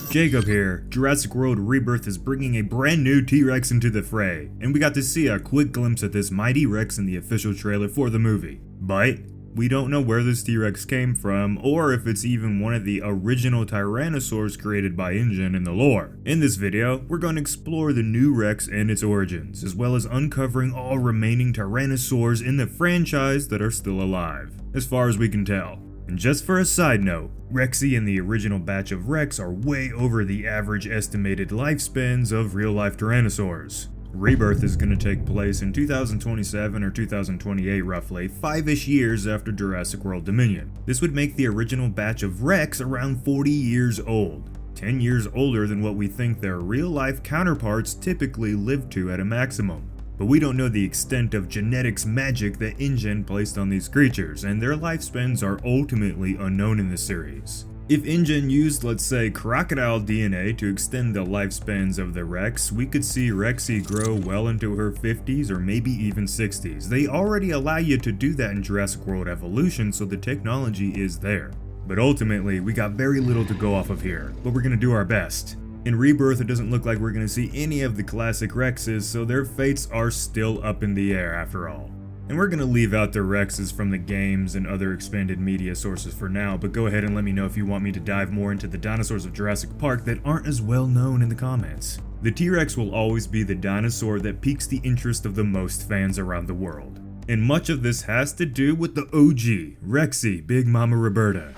Jacob here. Jurassic World Rebirth is bringing a brand new T-Rex into the fray, and we got to see a quick glimpse at this mighty Rex in the official trailer for the movie. But we don't know where this T-Rex came from, or if it's even one of the original Tyrannosaurs created by InGen in the lore. In this video, we're going to explore the new Rex and its origins, as well as uncovering all remaining Tyrannosaurs in the franchise that are still alive, as far as we can tell. And just for a side note, Rexy and the original batch of Rex are way over the average estimated lifespans of real-life Tyrannosaurs. Rebirth is going to take place in 2027 or 2028 roughly, 5-ish years after Jurassic World Dominion. This would make the original batch of Rex around 40 years old, 10 years older than what we think their real-life counterparts typically live to at a maximum. But we don't know the extent of genetics magic that InGen placed on these creatures, and their lifespans are ultimately unknown in this series. If InGen used, let's say, crocodile DNA to extend the lifespans of the Rex, we could see Rexy grow well into her 50s or maybe even 60s. They already allow you to do that in Jurassic World Evolution, so the technology is there. But ultimately, we got very little to go off of here, but we're gonna do our best. In Rebirth, it doesn't look like we're going to see any of the classic Rexes, so their fates are still up in the air after all. And we're going to leave out the Rexes from the games and other expanded media sources for now, but go ahead and let me know if you want me to dive more into the dinosaurs of Jurassic Park that aren't as well known in the comments. The T-Rex will always be the dinosaur that piques the interest of the most fans around the world. And much of this has to do with the OG, Rexy, Big Mama Roberta.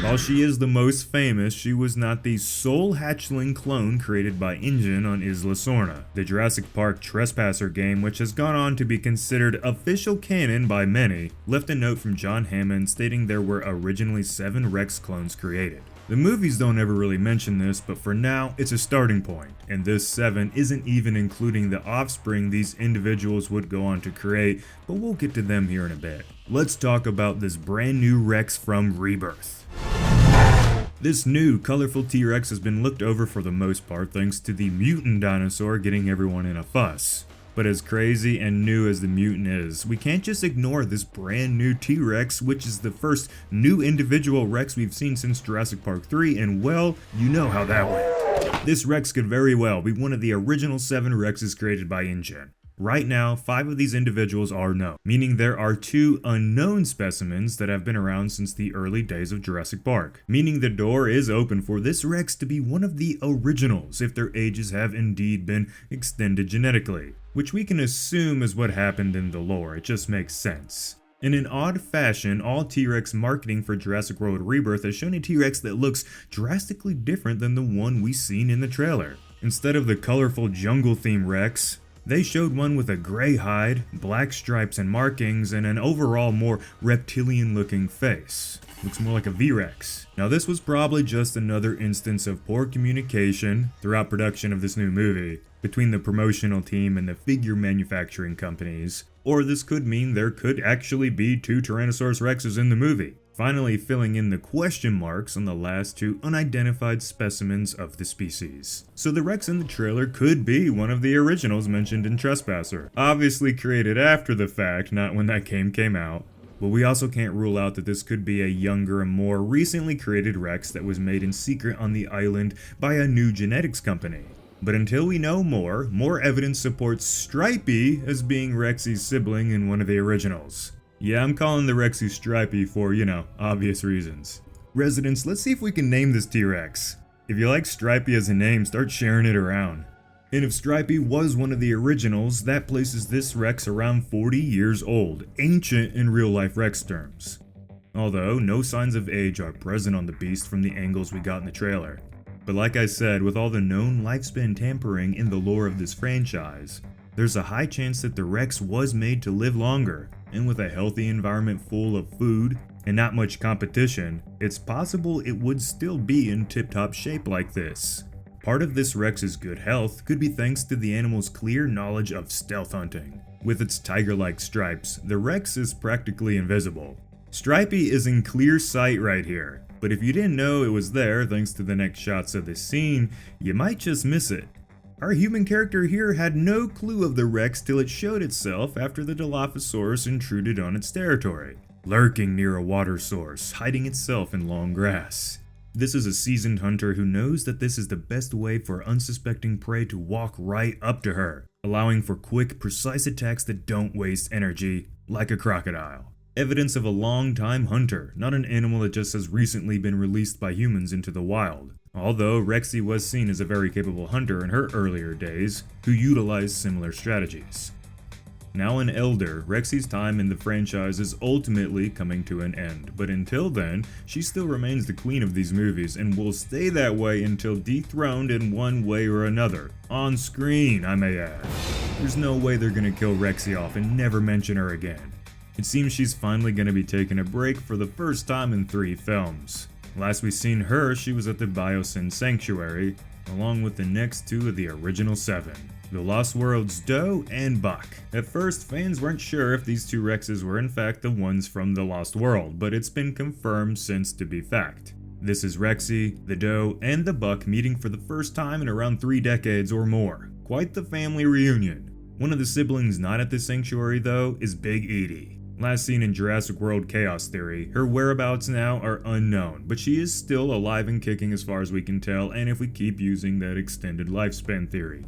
While she is the most famous, she was not the sole hatchling clone created by InGen on Isla Sorna, the Jurassic Park Trespasser game, which has gone on to be considered official canon by many, left a note from John Hammond stating there were originally 7 Rex clones created. The movies don't ever really mention this, but for now, it's a starting point, and this 7 isn't even including the offspring these individuals would go on to create, but we'll get to them here in a bit. Let's talk about this brand new Rex from Rebirth. This new, colorful T-Rex has been looked over for the most part thanks to the mutant dinosaur getting everyone in a fuss. But as crazy and new as the mutant is, we can't just ignore this brand new T-Rex, which is the first new individual Rex we've seen since Jurassic Park 3, and well, you know how that went. This Rex could very well be one of the original 7 Rexes created by InGen. Right now, 5 of these individuals are known, meaning there are 2 unknown specimens that have been around since the early days of Jurassic Park, meaning the door is open for this Rex to be one of the originals if their ages have indeed been extended genetically, which we can assume is what happened in the lore. It just makes sense. In an odd fashion, all T-Rex marketing for Jurassic World Rebirth has shown a T-Rex that looks drastically different than the one we've seen in the trailer. Instead of the colorful jungle-themed Rex, they showed one with a gray hide, black stripes and markings, and an overall more reptilian-looking face. Looks more like a V-Rex. Now this was probably just another instance of poor communication throughout production of this new movie between the promotional team and the figure manufacturing companies, or this could mean there could actually be 2 Tyrannosaurus Rexes in the movie, finally filling in the question marks on the last 2 unidentified specimens of the species. So the Rex in the trailer could be one of the originals mentioned in Trespasser, obviously created after the fact, not when that game came out. But we also can't rule out that this could be a younger and more recently created Rex that was made in secret on the island by a new genetics company. But until we know more evidence supports Stripey as being Rexy's sibling and one of the originals. Yeah, I'm calling the Rexy Stripey for, obvious reasons. Residents, let's see if we can name this T-Rex. If you like Stripey as a name, start sharing it around. And if Stripey was one of the originals, that places this Rex around 40 years old, ancient in real-life Rex terms. Although, no signs of age are present on the beast from the angles we got in the trailer. But like I said, with all the known lifespan tampering in the lore of this franchise, there's a high chance that the Rex was made to live longer, and with a healthy environment full of food and not much competition, it's possible it would still be in tip-top shape like this. Part of this Rex's good health could be thanks to the animal's clear knowledge of stealth hunting. With its tiger-like stripes, the Rex is practically invisible. Stripey is in clear sight right here, but if you didn't know it was there thanks to the next shots of this scene, you might just miss it. Our human character here had no clue of the Rex till it showed itself after the Dilophosaurus intruded on its territory, lurking near a water source, hiding itself in long grass. This is a seasoned hunter who knows that this is the best way for unsuspecting prey to walk right up to her, allowing for quick, precise attacks that don't waste energy, like a crocodile. Evidence of a long-time hunter, not an animal that just has recently been released by humans into the wild. Although Rexy was seen as a very capable hunter in her earlier days, who utilized similar strategies. Now an elder, Rexy's time in the franchise is ultimately coming to an end, but until then, she still remains the queen of these movies and will stay that way until dethroned in one way or another. On screen, I may add. There's no way they're gonna kill Rexy off and never mention her again. It seems she's finally gonna be taking a break for the first time in 3 films. Last we seen her, she was at the Biosyn Sanctuary, along with the next 2 of the original 7. The Lost World's Doe and Buck. At first, fans weren't sure if these 2 Rexes were in fact the ones from the Lost World, but it's been confirmed since to be fact. This is Rexy, the Doe, and the Buck meeting for the first time in around 3 decades or more. Quite the family reunion. One of the siblings not at the sanctuary though is Big Edie. Last seen in Jurassic World Chaos Theory, her whereabouts now are unknown, but she is still alive and kicking as far as we can tell, and if we keep using that extended lifespan theory.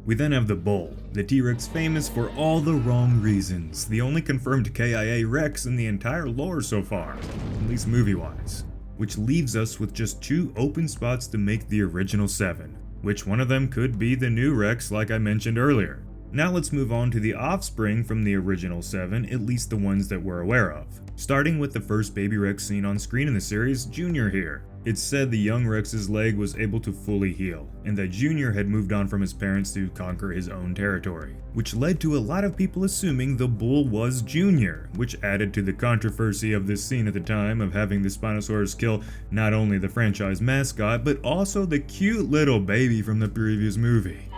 We then have the Bull, the T-Rex famous for all the wrong reasons, the only confirmed KIA Rex in the entire lore so far, at least movie-wise, which leaves us with just 2 open spots to make the original 7, which one of them could be the new Rex like I mentioned earlier. Now let's move on to the offspring from the original 7, at least the ones that we're aware of. Starting with the first baby Rex seen on screen in the series, Junior here. It's said the young Rex's leg was able to fully heal, and that Junior had moved on from his parents to conquer his own territory, which led to a lot of people assuming the bull was Junior, which added to the controversy of this scene at the time of having the Spinosaurus kill not only the franchise mascot, but also the cute little baby from the previous movie.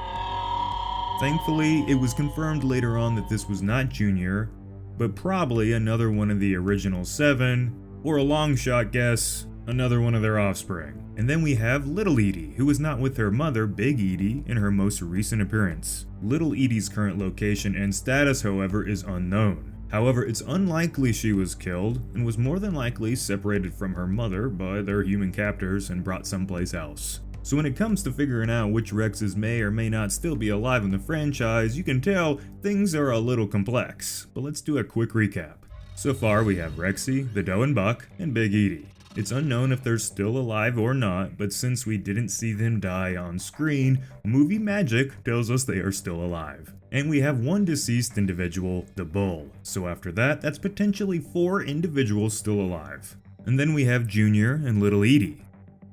Thankfully, it was confirmed later on that this was not Junior, but probably another one of the original 7, or a long shot guess, another one of their offspring. And then we have Little Edie, who was not with her mother, Big Edie, in her most recent appearance. Little Edie's current location and status, however, is unknown. However, it's unlikely she was killed, and was more than likely separated from her mother by their human captors and brought someplace else. So when it comes to figuring out which Rexes may or may not still be alive in the franchise, you can tell things are a little complex. But let's do a quick recap. So far we have Rexy, the Doe and Buck, and Big Edie. It's unknown if they're still alive or not, but since we didn't see them die on screen, movie magic tells us they are still alive. And we have one deceased individual, the Bull. So after that, that's potentially 4 individuals still alive. And then we have Junior and Little Edie,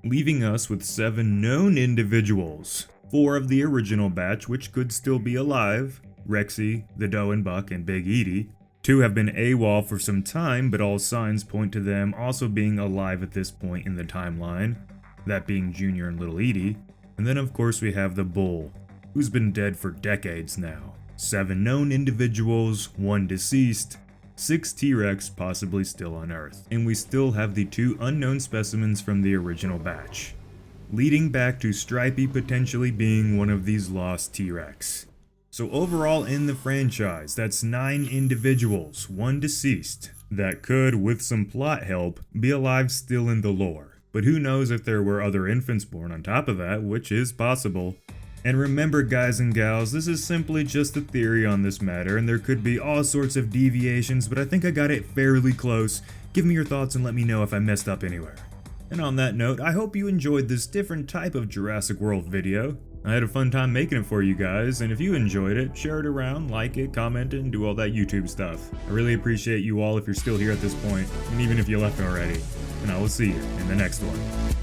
leaving us with 7 known individuals. 4 of the original batch which could still be alive, Rexy, the Doe and Buck, and Big Edie. 2 have been AWOL for some time, but all signs point to them also being alive at this point in the timeline, that being Junior and Little Edie. And then of course we have the Bull, who's been dead for decades now. 7 known individuals, 1 deceased, 6 T-Rex possibly still on Earth, and we still have the 2 unknown specimens from the original batch, leading back to Stripey potentially being one of these lost T-Rex. So overall in the franchise, that's 9 individuals, 1 deceased, that could, with some plot help, be alive still in the lore. But who knows if there were other infants born on top of that, which is possible. And remember guys and gals, this is simply just a theory on this matter, and there could be all sorts of deviations, but I think I got it fairly close. Give me your thoughts and let me know if I messed up anywhere. And on that note, I hope you enjoyed this different type of Jurassic World video. I had a fun time making it for you guys, and if you enjoyed it, share it around, like it, comment it, and do all that YouTube stuff. I really appreciate you all if you're still here at this point, and even if you left already. And I will see you in the next one.